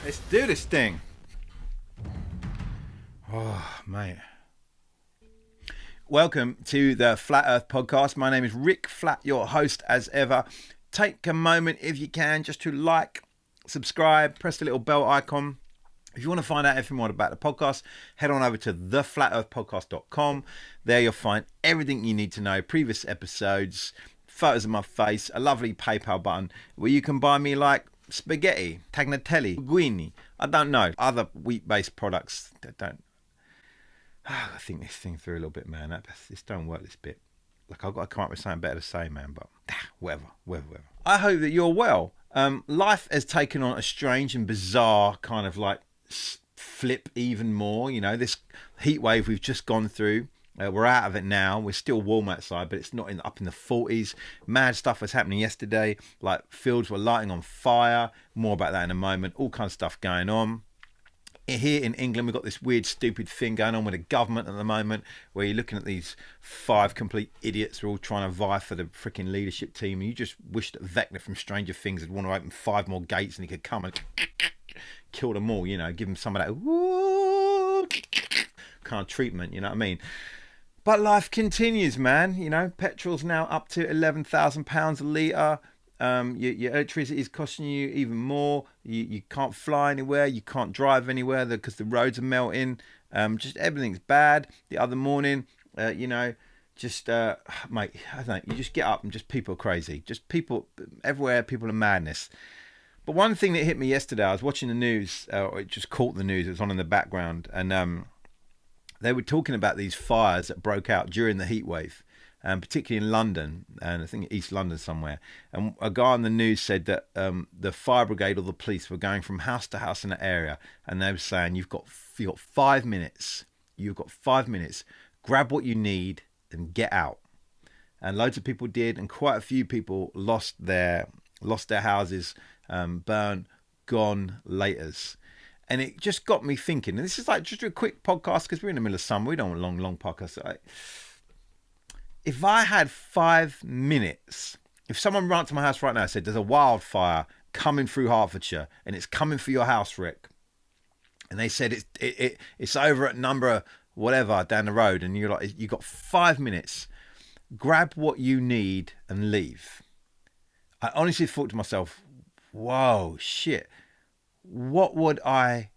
Let's do this thing. Oh, mate. Welcome to the Flat Earth Podcast. My name is Rick Flat, your host as ever. Take a moment, if you can, just to like, subscribe, press the little bell icon. If you want to find out anything more about the podcast, head on over to theflatearthpodcast.com. There you'll find everything you need to know, previous episodes, photos of my face, a lovely PayPal button where you can buy me like spaghetti, tagliatelle, linguine, I don't know, other wheat-based products that don't. I think this thing through a little bit, man. This don't work, this bit. Like, I've got to come up with something better to say, man, but whatever. I hope that you're well. Life has taken on a strange and bizarre kind of like flip even more. You know, this heat wave we've just gone through, we're out of it now. We're still warm outside, but it's not up in the 40s. Mad stuff was happening yesterday. Like, fields were lighting on fire. More about that in a moment. All kinds of stuff going on. Here in England, we've got this weird, stupid thing going on with the government at the moment, where you're looking at these 5 complete idiots who are all trying to vie for the freaking leadership team. And you just wish that Vecna from Stranger Things would want to open 5 more gates and he could come and kill them all, you know, give them some of that woo kind of treatment, you know what I mean? But life continues, man. You know, petrol's now up to £11,000 a litre. Your electricity is costing you even more. You can't fly anywhere. You can't drive anywhere because the roads are melting. Just everything's bad. The other morning, mate, I don't know. You just get up and just people are crazy. Just people everywhere. People are madness. But one thing that hit me yesterday, I was watching the news, or it just caught the news. It was on in the background, and they were talking about these fires that broke out during the heat wave. Particularly in London, and I think East London somewhere. And a guy on the news said that the fire brigade or the police were going from house to house in that area, and they were saying, you've got 5 minutes. You've got 5 minutes. Grab what you need and get out. And loads of people did, and quite a few people lost their houses, burned, gone, laters. And it just got me thinking. And this is like just a quick podcast because we're in the middle of summer. We don't want long podcasts. If I had 5 minutes, if someone ran up to my house right now and said, there's a wildfire coming through Hertfordshire and it's coming for your house, Rick, and they said it's over at number whatever down the road, and you're like, you got 5 minutes, grab what you need and leave. I honestly thought to myself, whoa, shit, what would I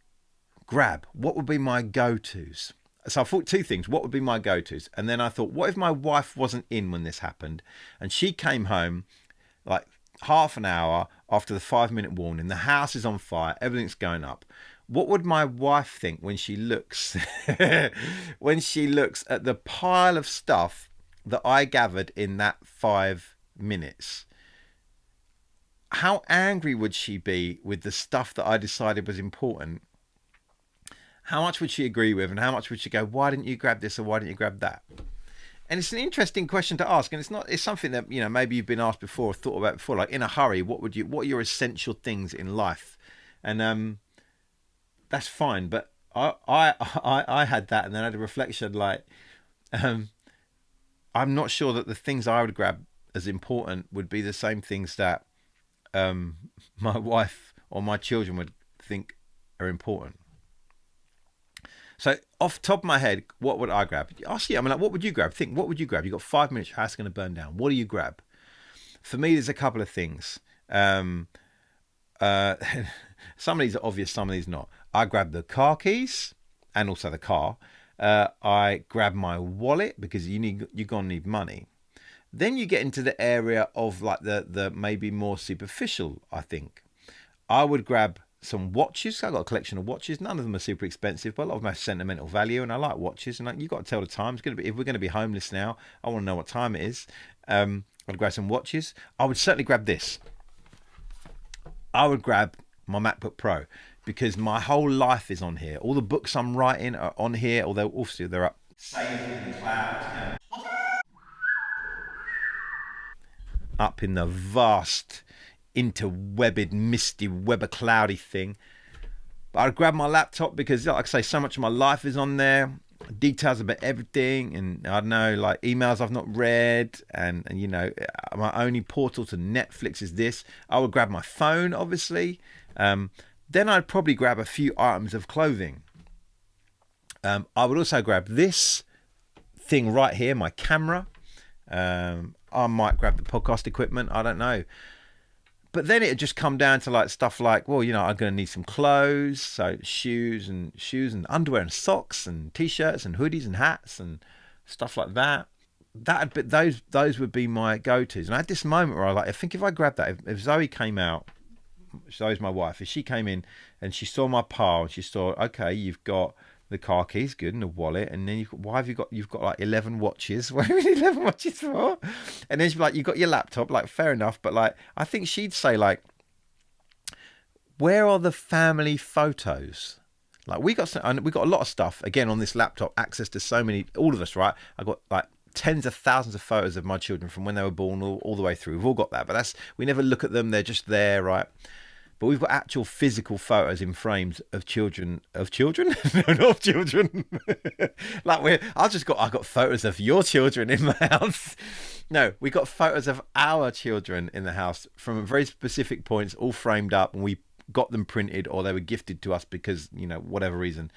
grab? What would be my go-tos? So I thought 2 things. What would be my go-tos? And then I thought, what if my wife wasn't in when this happened and she came home like half an hour after the 5-minute warning, the house is on fire, everything's going up. What would my wife think when she looks when she looks at the pile of stuff that I gathered in that 5 minutes? How angry would she be with the stuff that I decided was important? How much would she agree with, and how much would she go, why didn't you grab this or why didn't you grab that? And it's an interesting question to ask, and it's something that, you know, maybe you've been asked before or thought about before. Like, in a hurry, what are your essential things in life? And that's fine. But I had that, and then I had a reflection like, I'm not sure that the things I would grab as important would be the same things that my wife or my children would think are important. So off the top of my head, what would I grab? Ask you, I mean, like, what would you grab? Think, what would you grab? You've got 5 minutes, your house is going to burn down. What do you grab? For me, there's a couple of things. Some of these are obvious, some of these not. I grab the car keys and also the car. I grab my wallet because you're going to need money. Then you get into the area of like the maybe more superficial, I think. I would grab some watches. I've got a collection of watches. None of them are super expensive, but a lot of them have sentimental value, and I like watches. And like, you've got to tell the time. It's going to be, if we're going to be homeless now, I want to know what time it is. I'd grab some watches. I would certainly grab this. I would grab my MacBook Pro because my whole life is on here. All the books I'm writing are on here, although also they're up saved in the clouds and up in the vast interwebbed, misty, Weber cloudy thing. But I'd grab my laptop because, like I say, so much of my life is on there. Details about everything, and I don't know, like emails I've not read, and you know, my only portal to Netflix is this. I would grab my phone, obviously. Then I'd probably grab a few items of clothing. I would also grab this thing right here, my camera. I might grab the podcast equipment. I don't know. But then it'd just come down to like stuff like, well, you know, I'm going to need some clothes, so shoes and underwear and socks and t-shirts and hoodies and hats and stuff like that. That'd be, those would be my go-tos. And I had this moment where I think if I grabbed that, if Zoe came out, Zoe's my wife, if she came in and she saw my pile and she saw, okay, you've got the car keys, good, and the wallet, and then why have you've got like 11 watches? What do you need 11 watches for? And then she's like, you got your laptop, like fair enough, but like I think she'd say like, where are the family photos? Like we got a lot of stuff again on this laptop, access to so many, all of us, right? I got like tens of thousands of photos of my children from when they were born all the way through. We've all got that, but we never look at them, they're just there, right? But we've got actual physical photos in frames of children. No, not of children. Like I've got photos of your children in the house. No, we got photos of our children in the house from very specific points, all framed up, and we got them printed or they were gifted to us because, you know, whatever reason.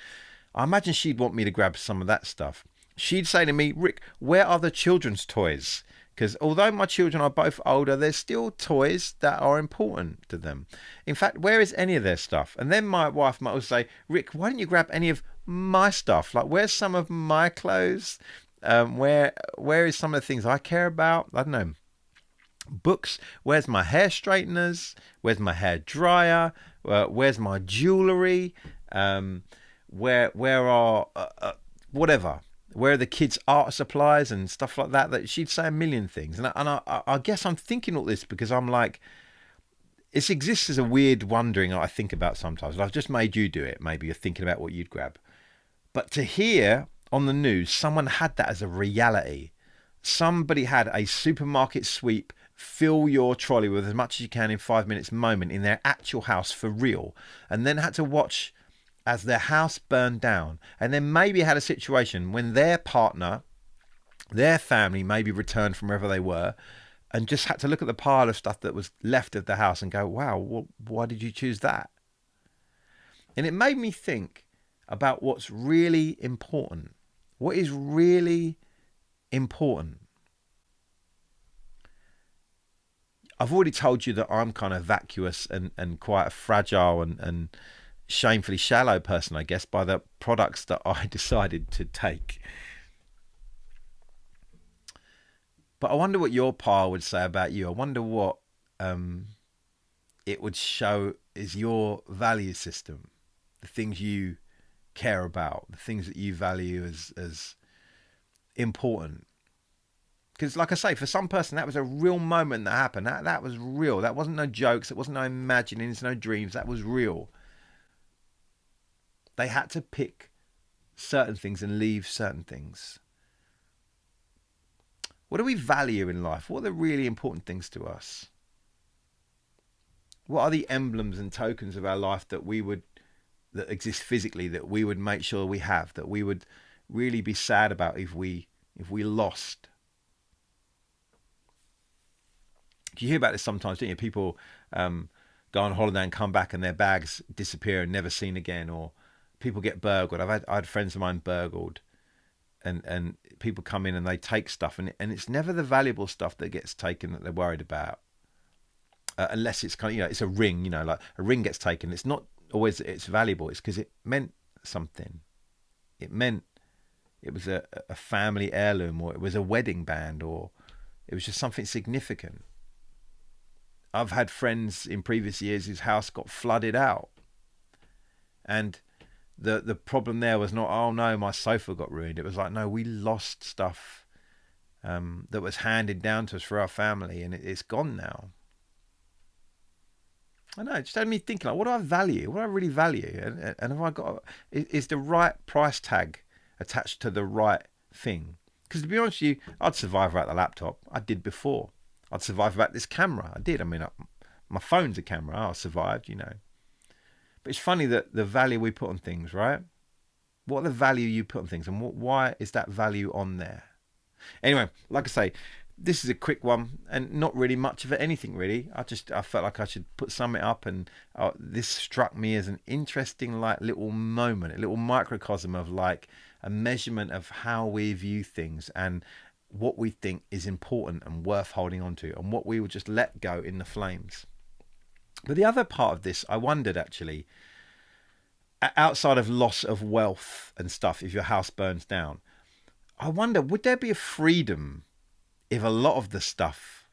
I imagine she'd want me to grab some of that stuff. She'd say to me, Rick, where are the children's toys? Because although my children are both older, there's still toys that are important to them. In fact, where is any of their stuff? And then my wife might also say, Rick, why don't you grab any of my stuff? Like, where's some of my clothes? Where is some of the things I care about? I don't know. Books. Where's my hair straighteners? Where's my hair dryer? Where's my jewellery? Where are whatever? Where are the kids' art supplies and stuff like that? That she'd say a million things. And I guess I'm thinking all this because I'm like, it exists as a weird wondering that I think about sometimes. And I've just made you do it. Maybe you're thinking about what you'd grab. But to hear on the news, someone had that as a reality. Somebody had a supermarket sweep, fill your trolley with as much as you can in 5 minutes moment in their actual house for real. And then had to watch as their house burned down, and then maybe had a situation when their partner, their family maybe returned from wherever they were and just had to look at the pile of stuff that was left of the house and go, wow, well, why did you choose that? And it made me think about what's really important. What is really important? I've already told you that I'm kind of vacuous and quite a fragile and shamefully shallow person, I guess, by the products that I decided to take. But I wonder what your pile would say about you. I wonder what it would show is your value system, the things you care about, the things that you value as important. Because like I say, for some person, that was a real moment that happened. That was real. That wasn't no jokes. It wasn't no imaginings, no dreams. That was real. They had to pick certain things and leave certain things. What do we value in life? What are the really important things to us? What are the emblems and tokens of our life that exist physically, that we would make sure we have, that we would really be sad about if we lost? You hear about this sometimes, don't you? People go on holiday and come back and their bags disappear and never seen again, or people get burgled. I had friends of mine burgled, and people come in and they take stuff, and it's never the valuable stuff that gets taken that they're worried about, unless it's kind of, you know, it's a ring, you know, like a ring gets taken. It's not always that it's valuable. It's because it meant something. It was a family heirloom, or it was a wedding band, or it was just something significant. I've had friends in previous years whose house got flooded out, and the problem there was not, oh no, my sofa got ruined. It was like, no, we lost stuff that was handed down to us for our family, and it's gone now. I know, it just had me thinking, like, what do I value? What do I really value? And have I got, is the right price tag attached to the right thing? Because to be honest with you, I'd survive without the laptop. I did before. I'd survive without this camera. I did. I mean, my phone's a camera. I survived, you know. But it's funny that the value we put on things, right? What are the value you put on things, and why is that value on there? Anyway, like I say, this is a quick one and not really much of anything really. I felt like I should put something up, and this struck me as an interesting like little moment, a little microcosm of like a measurement of how we view things and what we think is important and worth holding on to, and what we will just let go in the flames. But the other part of this, I wondered actually, outside of loss of wealth and stuff, if your house burns down, I wonder, would there be a freedom if a lot of the stuff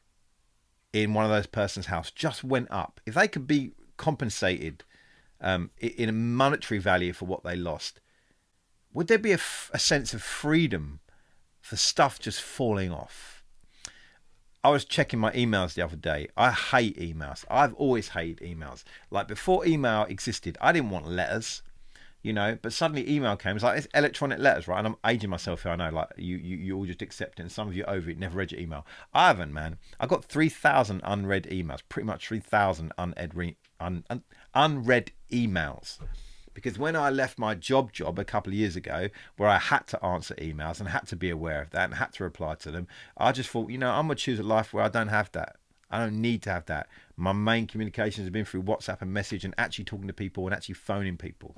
in one of those person's house just went up? If they could be compensated in a monetary value for what they lost, would there be a sense of freedom for stuff just falling off? I was checking my emails the other day. I hate emails. I've always hated emails. Like before email existed, I didn't want letters, you know, but suddenly email came. It's like, it's electronic letters, right? And I'm aging myself here, I know, like you all just accept it, and some of you over it, never read your email. I haven't, man. I got 3,000 unread emails, pretty much 3,000 unread emails. Because when I left my job a couple of years ago, where I had to answer emails and had to be aware of that and had to reply to them, I just thought, you know, I'm going to choose a life where I don't have that. I don't need to have that. My main communications have been through WhatsApp and message and actually talking to people and actually phoning people.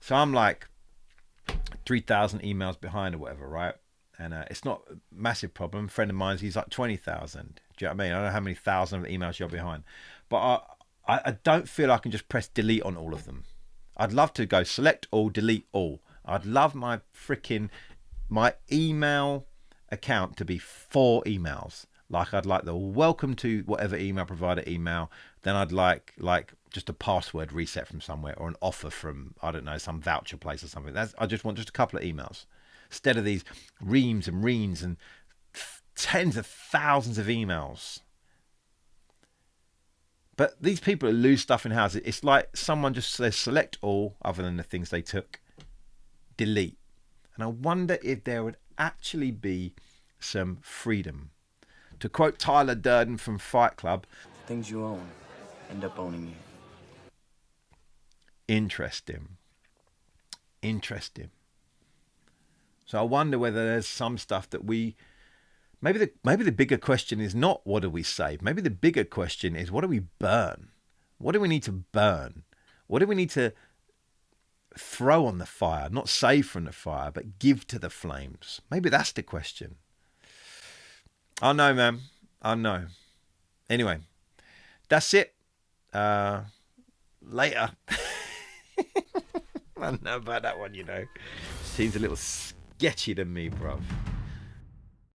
So I'm like 3,000 emails behind or whatever, right? And it's not a massive problem. A friend of mine, he's like 20,000. Do you know what I mean? I don't know how many thousand of emails you're behind. But I don't feel I can just press delete on all of them. I'd love to go select all, delete all. I'd love my email account to be 4 emails. Like I'd like the welcome to whatever email provider email. Then I'd like just a password reset from somewhere, or an offer from, I don't know, some voucher place or something. I just want just a couple of emails instead of these reams and reams and tens of thousands of emails. But these people who lose stuff in houses, it's like someone just says select all, other than the things they took, delete. And I wonder if there would actually be some freedom. To quote Tyler Durden from Fight Club, things you own end up owning you. Interesting. So I wonder whether there's some stuff that maybe the bigger question is not what do we save. Maybe the bigger question is, what do we burn? What do we need to burn? What do we need to throw on the fire? Not save from the fire, but give to the flames. Maybe that's the question. I know, man. I know. Anyway, that's it. Later. I don't know about that one, you know. Seems a little sketchy to me, bruv.